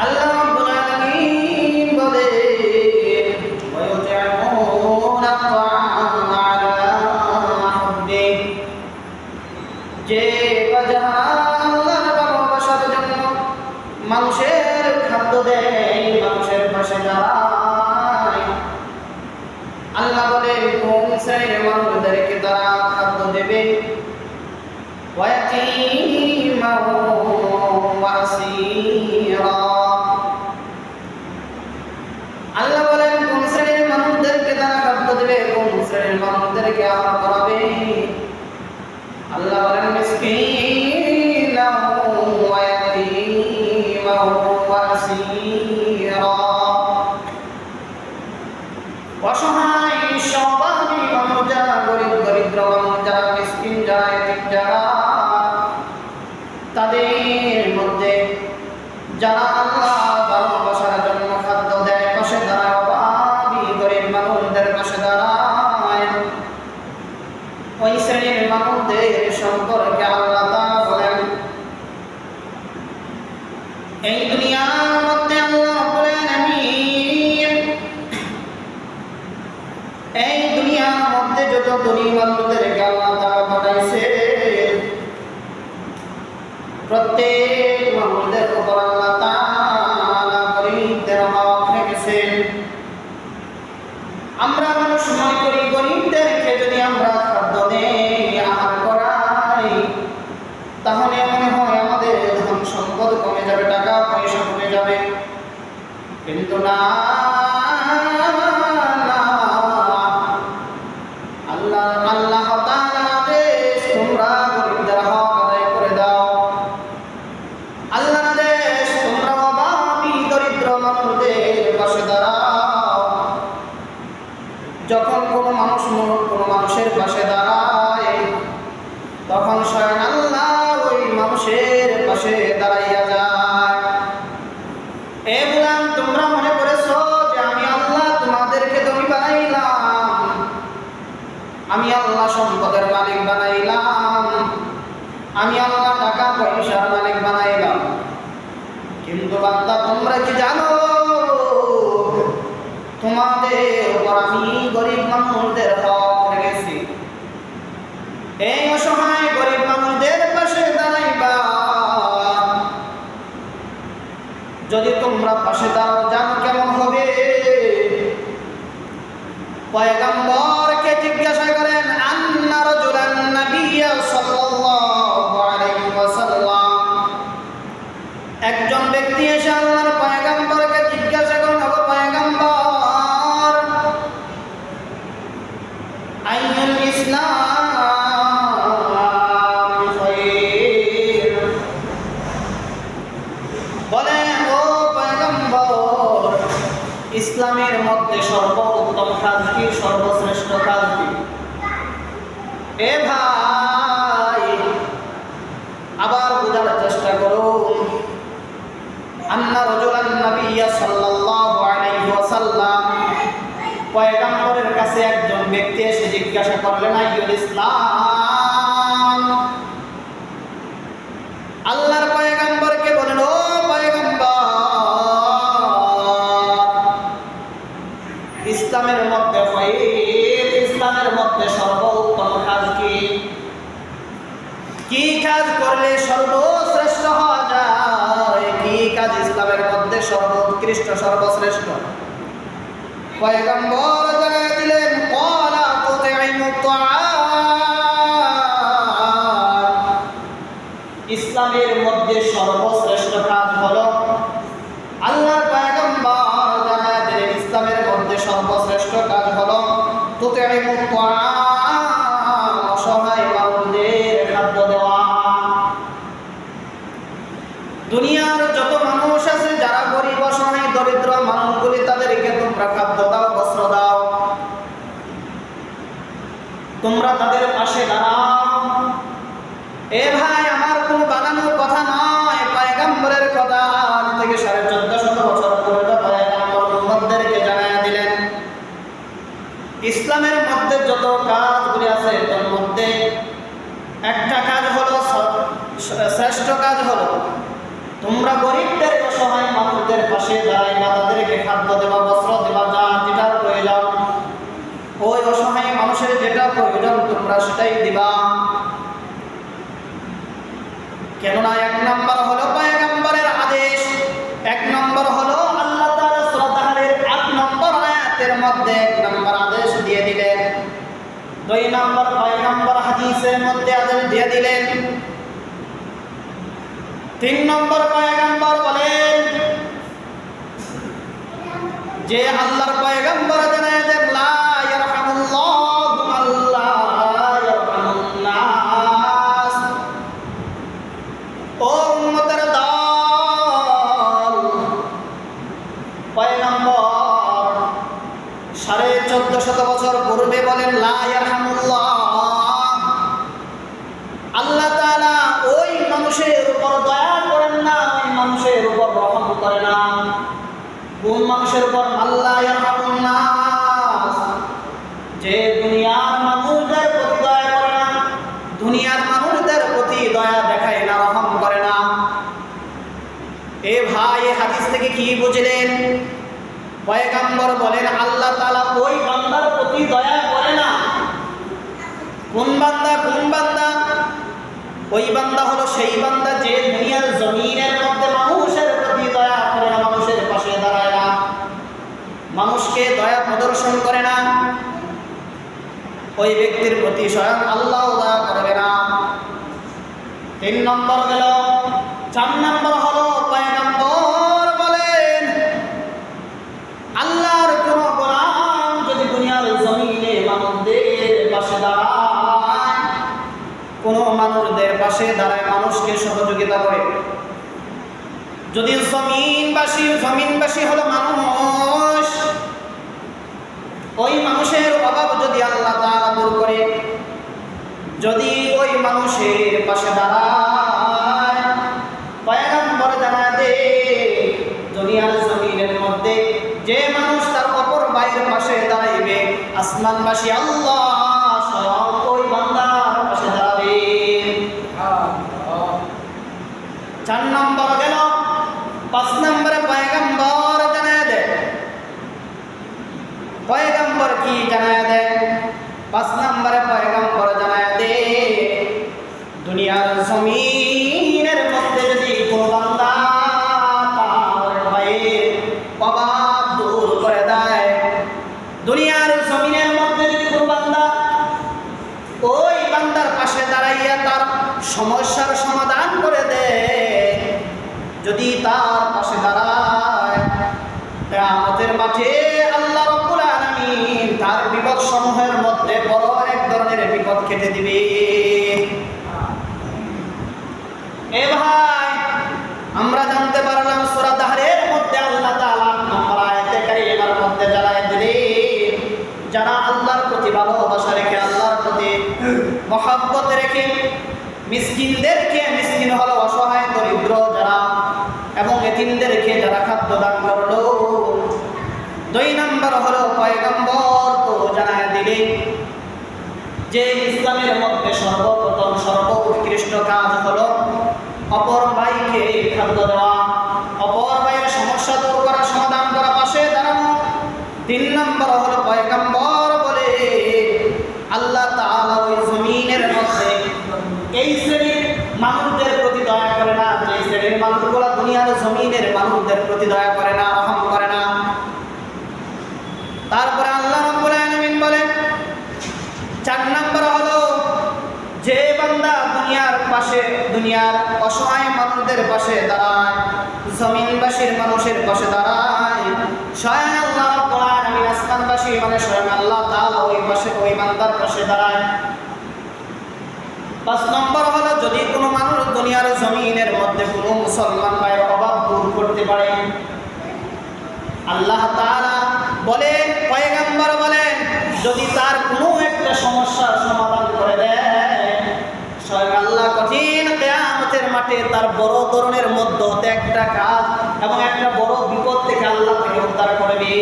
আল্লাহ রাব্বুল আলামিন বলেন ওয়ায়ুতি'মুনা আত-তা'আমা আলা হুব্বিহি, যে যারা আল্লাহর ভালোবাসার জন্য মানুষের খাদ্য দেয়, মানুষের পাশে দাঁড়ায়। আল্লাহ বলেন কোন শ্রেণীর মানুষদেরকে তারা খাদ্য দেবে? ওয়ায়াতীমান ওয়া আসীরা। আল্লাহ বলেন কোন শ্রেণীর মানুষদেরকে তারা খাদ্য দেবে, কোন শ্রেণীর মানুষদেরকে আহার করাবে? আল্লাহ বলেন মিসকিনান ওয়া ইয়াতীমান ওয়া আসীরা। অসহায় স্বভাবী মানুষ যারা, গরিব দরিদ্র মানুষ যারা, মিসকিন যারা, এতিম যারা, তাদের মধ্যে যারা আল্লাহ ভালোবাসার জন্য খাদ্য দেয়, পাশে দাঁড়ায়, অভাবী গরিব মানুষদের পাশে দাঁড়ায়, ওই শ্রেণীর মানুষদের সম্পর্কে আল্লাহ তাআলা বলেন এই দুনিয়ার মধ্যে আল্লাহ রাব্বুল আলামিন এই দুনিয়ার মধ্যে যত ধনী মানুষদেরকে আল্লাহ তাআলা পাঠাইছে, প্রত্যেক মানুষদের উপর আল্লাহ তাআলা গরিবদের হক রেখেছেন। আমরা মানুষ মনে করি গরিবদেরকে যদি আমরা খাদ্য দেই, আহার করাই, তাহলে মনে হয় আমাদের ধন সম্পদ কমে যাবে, টাকা পয়সা কমে যাবে। কিন্তু না, আল্লাহ তাআলার আদেশ, তোমরা গরিবদের হক আদায় করে দাও। আল্লাহর আদেশ, তোমরা অভাবী দরিদ্র মানুষদের পাশে দাঁড়াও। যখন কোনো মানুষের পাশে দাঁড়ায়, তখন স্বয়ং আল্লাহ ওই মানুষের পাশে দাঁড়াইয়া যায়। এ গোলাম, তোমরা মনে করেছো যে আমি আল্লাহ তোমাদেরকে ধনী বানাইলাম, আমি আল্লাহ সম্পদের মালিক বানাইলাম, আমি আল্লাহ টাকা পয়সার মালিক বানাইলাম। কিন্তু বান্দা, তোমরা কি জানো তোমাদের উপর আমি গরিব মানুষদের হক রেখেছি? এই অসহায় গরিব মানুষদের পাশে দাঁড়াইবা। যদি তোমরা পাশে দাঁড়াও, জানো কেমন হবে? পয়গম্বরকে জিজ্ঞাসা করেন আন্না রাজুলান নাবিয়্যা সাল্লাল্লাহু আলাইহি ওয়াসাল্লাম, একজন ব্যক্তি এসে আল্লাহর পয়গম্বরকে জিজ্ঞাসা করেন, ওগো পয়গম্বর, আইয়ুল ইসলাম খায়র। বলেন, ও পয়গম্বর, ইসলামের মধ্যে সর্বোত্তম কাজ কি, সর্বশ্রেষ্ঠ কাজ কি? এ ভাই, আবার বোঝার চেষ্টা করুন। আন্না রাজুলান নাবিয়্যা সাল্লাল্লাহু আলাইহি ওয়াসাল্লাম, পয়গম্বরের কাছে একজন ব্যক্তি এসে জিজ্ঞাসা করলেন আইয়ুল ইসলাম। আল্লাহর পয়গম্বরকে বলেন, ও পয়গম্বর, ইসলামের মধ্যে খায়র, ইসলামের মধ্যে সর্বোত্তম কাজ কি? কি কাজ করলে সর্বশ্রেষ্ঠ হওয়া যায়? কি কাজ ইসলামের মধ্যে সর্বোৎকৃষ্ট, সর্বশ্রেষ্ঠ? পয়গম্বর জানায় দিলেন, ক্বালা তুতি'মুত তা'আম। ইসলামের মধ্যে সর্বশ্রেষ্ঠ কাজ হলো, আল্লাহর পয়গম্বর জানায় দিলেন, ইসলামের মধ্যে সর্বশ্রেষ্ঠ কাজ হলো তুতি'মুত তা'আম, অসহায় মানুষদের খাদ্য দেওয়া। দুনিয়ার যত মানুষ আছে যারা গরিব, অসহায়, দরিদ্র মানুষগুলি, তাদেরকে তোমরা খাদ্য দাও, বস্ত্র দাও, তোমরা তাদের পাশে দাঁড়াও। এ ভাই, আমার কোনো বানানোর কথা নয়, পয়গম্বরের কথা। আজ থেকে 1450 বছর পূর্বে পয়গম্বর উম্মতদেরকে জানায়া দিলেন, ইসলামের মধ্যে যত কাজগুলি আছে তার মধ্যে একটা কাজ হলো, শ্রেষ্ঠ কাজ হলো তোমরা গরিবদের, অসহায় মানুষদের পাশে দাঁড়াই না তাদেরকে খাদ্য দেওয়া, বস্ত্র দেওয়া, যা যেটার প্রয়োজন, ওই অসহায় মানুষের যেটা প্রয়োজন তোমরা সেটাই দিবা। কেননা এক নম্বর হলো পয়গম্বরের আদেশ, এক নম্বর হলো আল্লাহ তাআলা সূরা তাহরির ৮ নম্বর আয়াতের মধ্যে ১ নম্বর আদেশ দিয়ে দিলেন, ২ নম্বর পয়গম্বর হাদিসের মধ্যে আদেশ দিয়ে দিলেন, ৩ নম্বর পয়গম্বর বলেন যে আল্লাহর পয়গম্বর জানায় দেন লা ইয়ারহামুল্লাহু আল্লাহ ইয়ারহামুন নাস। ও উম্মতের দল, পয়গম্বর 1450 বছর পূর্বে বলেন লা ইয়ারহামুল্লাহ, আল্লাহ তাআলা ওই মানুষের উপর দয়া করেন না, ওই মানুষের উপর রহম করে না। কোন মানুষের উপর? আল্লাহ ইয়ারহামুন নাস, যে দুনিয়ার মানুষদের প্রতি দয়া করে না, দুনিয়ার মানুষদের প্রতি দয়া দেখায় না, রহম করে না। এ ভাই, এই হাদিস থেকে কি বুঝলেন? পয়গম্বর বলেন আল্লাহ তাআলা ওই বান্দার প্রতি দয়া করে না। কোন বান্দা? কোন বান্দা? ওই বান্দা হলো সেই বান্দা যে দুনিয়ার জমিনের মধ্যে মানুষের প্রতি দয়া করে না, মানুষের পাশে দাঁড়ায় না, মানুষকে দয়া প্রদর্শন করে না, ওই ব্যক্তির প্রতি স্বয়ং আল্লাহ দয়া করবে না। ৩ নম্বর গেল। ৪ নম্বর হলো পয়গম্বর বলেন আল্লাহর কোন গোলাম যদি দুনিয়ার জমিনে মানুষদের পাশে দাঁড়ায়, কোন মানুষদের পাশে দাঁড়ায়, মানুষকে সহযোগিতা করে, যদি জমিনবাসী হলো মানুষ, ওই মানুষের অভাব যদি আল্লাহ তাআলা দূর করে, যদি ওই মানুষের পাশে দাঁড়ায়, পয়গম্বর জানায় দে দুনিয়ার জমিনের মধ্যে যে মানুষ তার অপর ভাইয়ের পাশে দাঁড়াইবে, আসমানবাসী আল্লাহ স্বয়ং ওই বান্দার পাশে দাঁড়াবে। ৪ নম্বর গেল। ৫ নম্বরে পয়গম্বর জানায় দেয়, পয়গম্বর কি জানায় দেয়? ৫ নম্বরে পয়গম্বর জানায় দে দুনিয়ার জমিনের মধ্যে যদি কোনো বান্দা তার ভাইয়ের অভাব দূর করে দেয়, দুনিয়ার জমিনের মধ্যে যদি কোনো বান্দা ওই বান্দার পাশে দাঁড়াইয়া তার সমস্যার সমাধান করে দেয়, যদি তার পাশে দাঁড়ায়, কিয়ামতের মাঠে আল্লাহ রাব্বুল আলামিন তার বিপদ সমূহের মধ্যে বড় এক ধরনের বিপদ কেটে দিবে। এ ভাই, আমরা জানতে পারলাম সূরা তাহরিরের মধ্যে আল্লাহ তাআলা ৮ নম্বর আয়াতে কারিমার মধ্যে জানায় দিলেন যারা আল্লাহর প্রতি ভালোবাসা রেখে, আল্লাহর প্রতি মহব্বত রেখে মিসকিনদেরকে, মিসকিন হলো অসহায় দরিদ্র যারা, এবং এতিমদেরকে যারা খাদ্য দান করলো। ২ নম্বর হলো পয়গম্বর তো জানায় দিলেন যে ইসলামের মধ্যে সর্বপ্রথম সর্বোৎকৃষ্ট কাজ হলো অপর ভাইকে খাদ্য দেওয়া, অপর ভাইয়ের সমস্যা দূর করা, সমাধান করা, পাশে দাঁড়ানো। ৩ নম্বর হলো পয়গম্বর বলে আল্লাহ তাআলা ওই জমিনের মধ্যে এই শ্রেণীর মানুষদের প্রতি দয়া করে না, যে শ্রেণীর মানুষগুলো দুনিয়ার জমিনের মানুষদের প্রতি দয়া করে না, রহম করে না। তারপরে আল্লাহ রাব্বুল আলামিন বলেন ৪ নম্বর হলো যে বান্দা দুনিয়ার পাশে, দুনিয়ার অসহায় মানুষদের পাশে দাঁড়ায়, জমিনবাসীর মানুষের পাশে দাঁড়ায়, স্বয়ং আল্লাহ রাব্বুল আলামিন আসমানবাসী মানে স্বয়ং আল্লাহ তাআলা ওই পাশে, ওই বান্দার পাশে দাঁড়ায়। ৫ নম্বর হলো যদি কোনো মানুষ দুনিয়ার জমিনের মধ্যে কোনো মুসলমান ভাইয়ের অভাব দূর করতে পারে, আল্লাহ তাআলা বলেন, পয়গম্বর বলেন যদি তার কোনো একটা সমস্যার সমাধান করে দেয়, স্বয়ং আল্লাহ কঠিন কিয়ামতের মাঠে তার বড় ধরনের মধ্যে একটা কাজ এবং একটা বড় বিপদ থেকে আল্লাহ তাকে উদ্ধার করবে।